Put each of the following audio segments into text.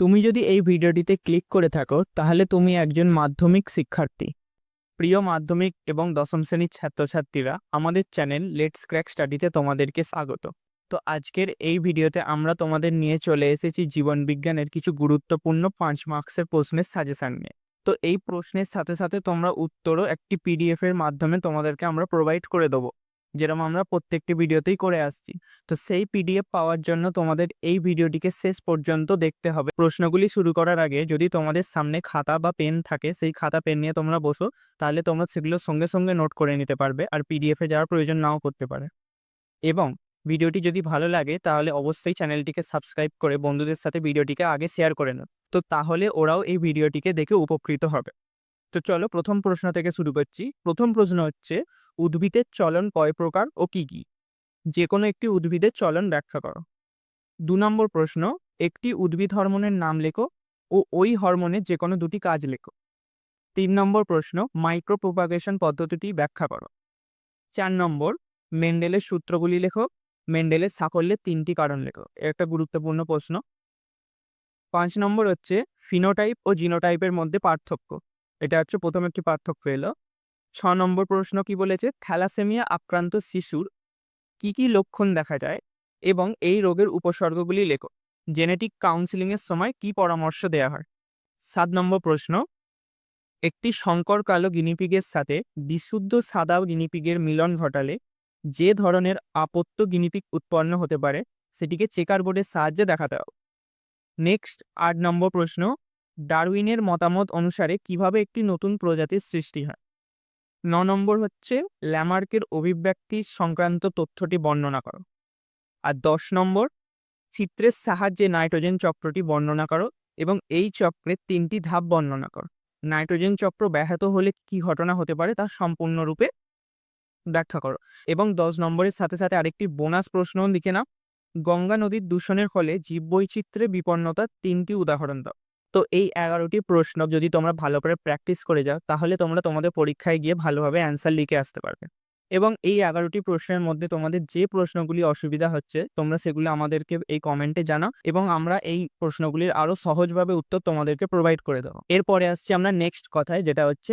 তুমি যদি এই ভিডিওটিতে ক্লিক করে থাকো তাহলে তুমি একজন মাধ্যমিক শিক্ষার্থী। প্রিয় মাধ্যমিক এবং দশম শ্রেণীর ছাত্রছাত্রীরা, আমাদের চ্যানেল লেটস ক্র্যাক স্টাডিতে তোমাদেরকে স্বাগত। তো আজকের এই ভিডিওতে আমরা তোমাদের নিয়ে চলে এসেছি জীবন বিজ্ঞানের কিছু গুরুত্বপূর্ণ 5 মার্কসের প্রশ্নের সাজেশন নিয়ে। তো এই প্রশ্নের সাথে সাথে তোমরা উত্তরও একটি পিডিএফ এর মাধ্যমে তোমাদেরকে আমরা প্রোভাইড করে দেবো, যেরকম আমরা প্রত্যেকটি ভিডিওতেই করে আসছি। তো সেই পিডিএফ পাওয়ার জন্য তোমাদের এই ভিডিওটিকে শেষ পর্যন্ত দেখতে হবে। প্রশ্নগুলি শুরু করার আগে যদি তোমাদের সামনে খাতা বা পেন থাকে, সেই খাতা পেন নিয়ে তোমরা বসো, তাহলে তোমরা সেগুলো সঙ্গে সঙ্গে নোট করে নিতে পারবে, আর পিডিএফে যাওয়ার প্রয়োজন নাও করতে পারে। এবং ভিডিওটি যদি ভালো লাগে তাহলে অবশ্যই চ্যানেলটিকে সাবস্ক্রাইব করে বন্ধুদের সাথে ভিডিওটিকে আগে শেয়ার করে নাও, তো তাহলে ওরাও এই ভিডিওটিকে দেখে উপকৃত হবে। তো চলো প্রথম প্রশ্ন থেকে শুরু করছি। প্রথম প্রশ্ন হচ্ছে, উদ্ভিদের চলন কয় প্রকার ও কি কি? যে কোনো একটি উদ্ভিদের চলন ব্যাখ্যা করো। 2 নম্বর প্রশ্ন, একটি উদ্ভিদ হরমোনের নাম লেখো ও ওই হরমোনের যে কোনো দুটি কাজ লেখো। 3 নম্বর প্রশ্ন, মাইক্রো প্রোপাগেশন পদ্ধতিটি ব্যাখ্যা করো। 4 নম্বর, মেন্ডেলের সূত্রগুলি লেখো। মেন্ডেলের সাফল্যের 3টি কারণ লেখো। একটা গুরুত্বপূর্ণ প্রশ্ন। 5 নম্বর হচ্ছে, ফিনোটাইপ ও জিনোটাইপের মধ্যে পার্থক্য। এটা হচ্ছে প্রথম একটি পার্থক্য এলো। 6 নম্বর প্রশ্ন কি বলেছে, থ্যালাসেমিয়া আক্রান্ত শিশুর কি কি লক্ষণ দেখা যায় এবং এই রোগের উপসর্গগুলি লেখো। জেনেটিক কাউন্সিলিংয়ের সময় কি পরামর্শ দেওয়া হয়। 7 নম্বর প্রশ্ন, একটি সংকর কালো গিনিপিগের সাথে বিশুদ্ধ সাদা গিনিপিগের মিলন ঘটালে যে ধরনের আপত্য গিনিপিগ উৎপন্ন হতে পারে সেটিকে চেকার বোর্ডের সাহায্যে দেখাতে হবে। নেক্সট 8 নম্বর প্রশ্ন, ডারউইনের মতামত অনুসারে কিভাবে একটি নতুন প্রজাতির সৃষ্টি হয়। 9 নম্বর হচ্ছে, ল্যামার্কের অভিব্যক্তি সংক্রান্ত তথ্যটি বর্ণনা করো। আর 10 নম্বর, চিত্রের সাহায্যে নাইট্রোজেন চক্রটি বর্ণনা করো এবং এই চক্রের 3টি ধাপ বর্ণনা করো। নাইট্রোজেন চক্র ব্যাহত হলে কি ঘটনা হতে পারে তা সম্পূর্ণরূপে ব্যাখ্যা করো। এবং 10 নম্বরের সাথে সাথে আরেকটি বোনাস প্রশ্ন লিখে নাও, গঙ্গা নদীর দূষণের ফলে জীববৈচিত্র্যে বিপন্নতার 3টি উদাহরণ দাও। তো এই 11টি প্রশ্ন যদি তোমরা ভালো করে প্র্যাকটিস করে যাও তাহলে তোমরা তোমাদের পরীক্ষায় গিয়ে ভালোভাবে অ্যান্সার লিখে আসতে পারবে। এবং এই 11টি প্রশ্নের মধ্যে তোমাদের যে প্রশ্নগুলি অসুবিধা হচ্ছে তোমরা সেগুলো আমাদেরকে এই কমেন্টে জানাও এবং আমরা এই প্রশ্নগুলির আরও সহজভাবে উত্তর তোমাদেরকে প্রোভাইড করে দেবো। এরপরে আসছি আমরা নেক্সট কথায়, যেটা হচ্ছে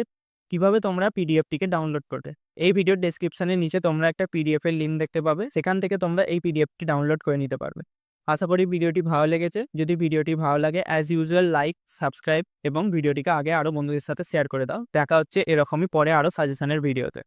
কিভাবে তোমরা পিডিএফটিকে ডাউনলোড করবে। এই ভিডিওর ডেসক্রিপশনের নিচে তোমরা একটা পিডিএফ এর লিঙ্ক দেখতে পাবে, সেখান থেকে তোমরা এই পিডিএফটি ডাউনলোড করে নিতে পারবে। আশা করি ভিডিওটি ভালো লেগেছে। যদি ভিডিওটি ভালো লাগে অ্যাজ ইউজুয়াল লাইক, সাবস্ক্রাইব এবং ভিডিওটিকে আগে আরও বন্ধুদের সাথে শেয়ার করে দাও। দেখা হচ্ছে এরকমই পরে আরও সাজেশনের ভিডিওতে।